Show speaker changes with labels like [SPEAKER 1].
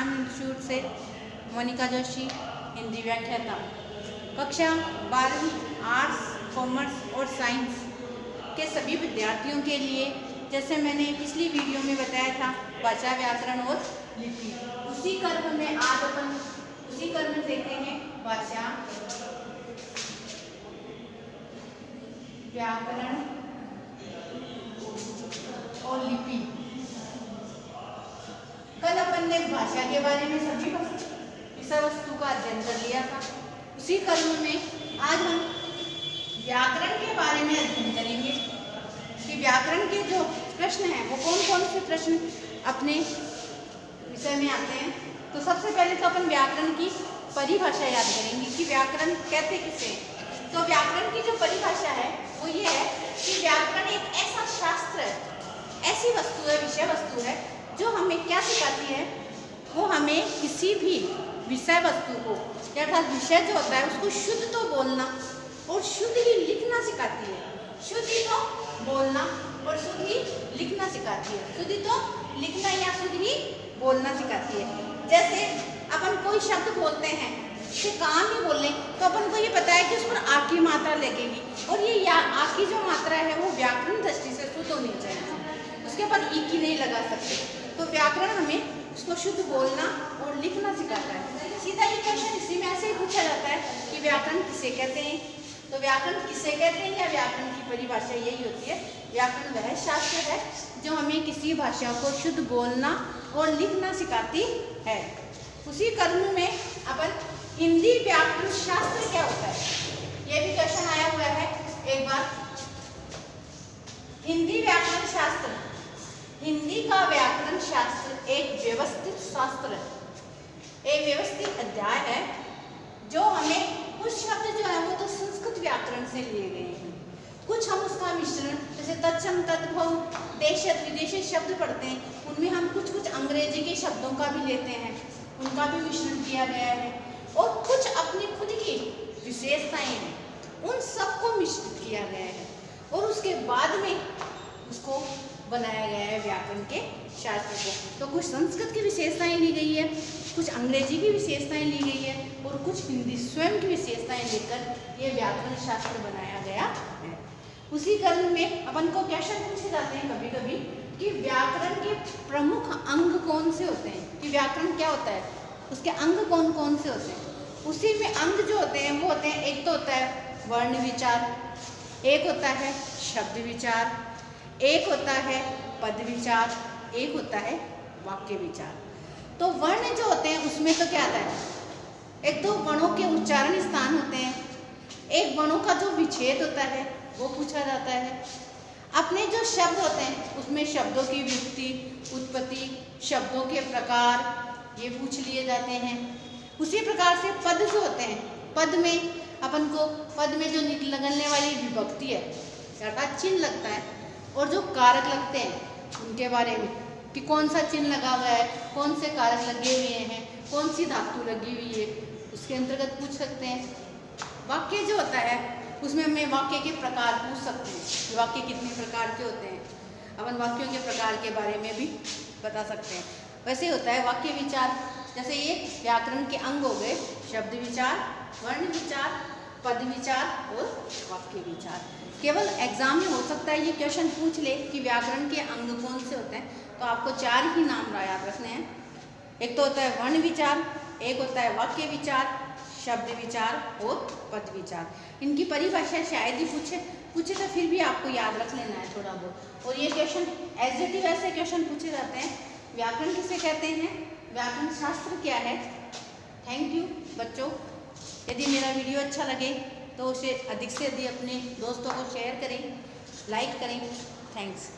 [SPEAKER 1] ज्ञान इंस्टीट्यूट से मोनिका जोशी, हिंदी व्याख्याता। कक्षा 12वीं आर्ट्स, कॉमर्स और साइंस के सभी विद्यार्थियों के लिए, जैसे मैंने पिछली वीडियो में बताया था, भाषा, व्याकरण और लिपि, उसी क्रम में आज अपन उसी क्रम में देखेंगे भाषा, व्याकरण और लिपि। कल अपन ने भाषा के बारे में सभी विषय वस्तु का अध्ययन कर लिया था। उसी क्रम में आज हम व्याकरण के बारे में अध्ययन करेंगे कि व्याकरण के जो प्रश्न हैं वो कौन कौन से प्रश्न अपने विषय में आते हैं। तो सबसे पहले तो अपन व्याकरण की परिभाषा याद करेंगे कि व्याकरण कहते किसे हैं। तो व्याकरण की जो परिभाषा है वो ये है कि व्याकरण एक ऐसा शास्त्र है, ऐसी वस्तु है, विषय वस्तु है, जो हमें क्या सिखाती है, वो हमें किसी भी विषय वस्तु को, अर्थात विषय जो होता है उसको शुद्ध तो बोलना और शुद्ध ही लिखना सिखाती है। शुद्ध ही तो बोलना और शुद्ध ही लिखना सिखाती है। शुद्ध ही तो लिखना या शुद्ध ही बोलना सिखाती है। जैसे अपन कोई शब्द बोलते हैं, उसे कहाँ भी बोल लें तो अपन को ये पता है कि उस पर आ की मात्रा लगेगी, और ये आ की जो मात्रा है वो व्याकरण दृष्टि से शुद्ध होनी चाहिए, उसके ऊपर ई की नहीं लगा सकते। तो व्याकरण हमें उसको शुद्ध बोलना और लिखना सिखाता है। सीधा ये क्वेश्चन इसी में ऐसे ही पूछा जाता है कि व्याकरण किसे कहते हैं। तो व्याकरण किसे कहते हैं या व्याकरण की परिभाषा यही होती है, व्याकरण वह शास्त्र है जो हमें किसी भाषा को शुद्ध बोलना और लिखना सिखाती है। उसी क्रम में अपन हिंदी व्याकरण शास्त्र क्या होता है, ये भी क्वेश्चन आया हुआ है एक बार। हिंदी व्याकरण शास्त्र, हिंदी का व्याकरण शास्त्र एक व्यवस्थित शास्त्र है, एक व्यवस्थित अध्याय है जो हमें कुछ शब्द जो है वो तो संस्कृत व्याकरण से लिए गए हैं, कुछ हम उसका मिश्रण, जैसे तत्सम, तद्भव, देशज विदेशज शब्द पढ़ते हैं, उनमें हम कुछ कुछ अंग्रेजी के शब्दों का भी लेते हैं, उनका भी मिश्रण किया गया है, और कुछ अपनी खुद की विशेषताएं हैं, उन सबको मिश्रित किया गया है, और उसके बाद में उसको बनाया गया है व्याकरण के शास्त्र को। तो कुछ संस्कृत की विशेषताएं ली गई है, कुछ अंग्रेजी की विशेषताएं ली गई है, और कुछ हिंदी स्वयं की विशेषताएं लेकर ये व्याकरण शास्त्र बनाया गया है। उसी क्रम में अपन को क्वेश्चन पूछे जाते हैं कभी कभी कि व्याकरण के प्रमुख अंग कौन से होते हैं, कि व्याकरण क्या होता है, उसके अंग कौन कौन से होते हैं। उसी में अंग जो होते हैं वो होते हैं, एक तो होता है वर्ण विचार, एक होता है शब्द विचार, एक होता है पद विचार, एक होता है वाक्य विचार। तो वर्ण जो होते हैं उसमें तो क्या आता है, एक तो वर्णों के उच्चारण स्थान होते हैं, एक वर्णों का जो विच्छेद होता है वो पूछा जाता है। अपने जो शब्द होते हैं उसमें शब्दों की व्युत्पत्ति, उत्पत्ति, शब्दों के प्रकार ये पूछ लिए जाते हैं। उसी प्रकार से पद जो होते हैं, पद में अपन को पद में जो निकलने वाली विभक्ति है, अर्थात चिन्ह लगता है, और जो कारक लगते हैं उनके बारे में कि कौन सा चिन्ह लगा हुआ है, कौन से कारक लगे हुए हैं, कौन सी धातु लगी हुई है, उसके अंतर्गत पूछ सकते हैं। वाक्य जो होता है उसमें हमें वाक्य के प्रकार पूछ सकते हैं कि वाक्य कितने प्रकार के होते हैं, अपन वाक्यों के प्रकार के बारे में भी बता सकते हैं। वैसे होता है वाक्य विचार, जैसे ये व्याकरण के अंग हो गए, शब्द विचार, वर्ण विचार, पद विचार और वाक्य विचार। केवल एग्जाम में हो सकता है ये क्वेश्चन पूछ ले कि व्याकरण के अंग कौन से होते हैं, तो आपको 4 ही नाम याद रखने हैं। एक तो होता है वर्ण विचार, एक होता है वाक्य विचार, शब्द विचार और पद विचार। इनकी परिभाषा शायद ही पूछे तो फिर भी आपको याद रख लेना है थोड़ा बहुत। और ये क्वेश्चन एज इट इज ऐसे क्वेश्चन पूछे जाते हैं। व्याकरण किसे कहते हैं, व्याकरण शास्त्र क्या है। थैंक यू बच्चों। यदि मेरा वीडियो अच्छा लगे तो उसे अधिक से अधिक अपने दोस्तों को शेयर करें, लाइक करें। थैंक्स।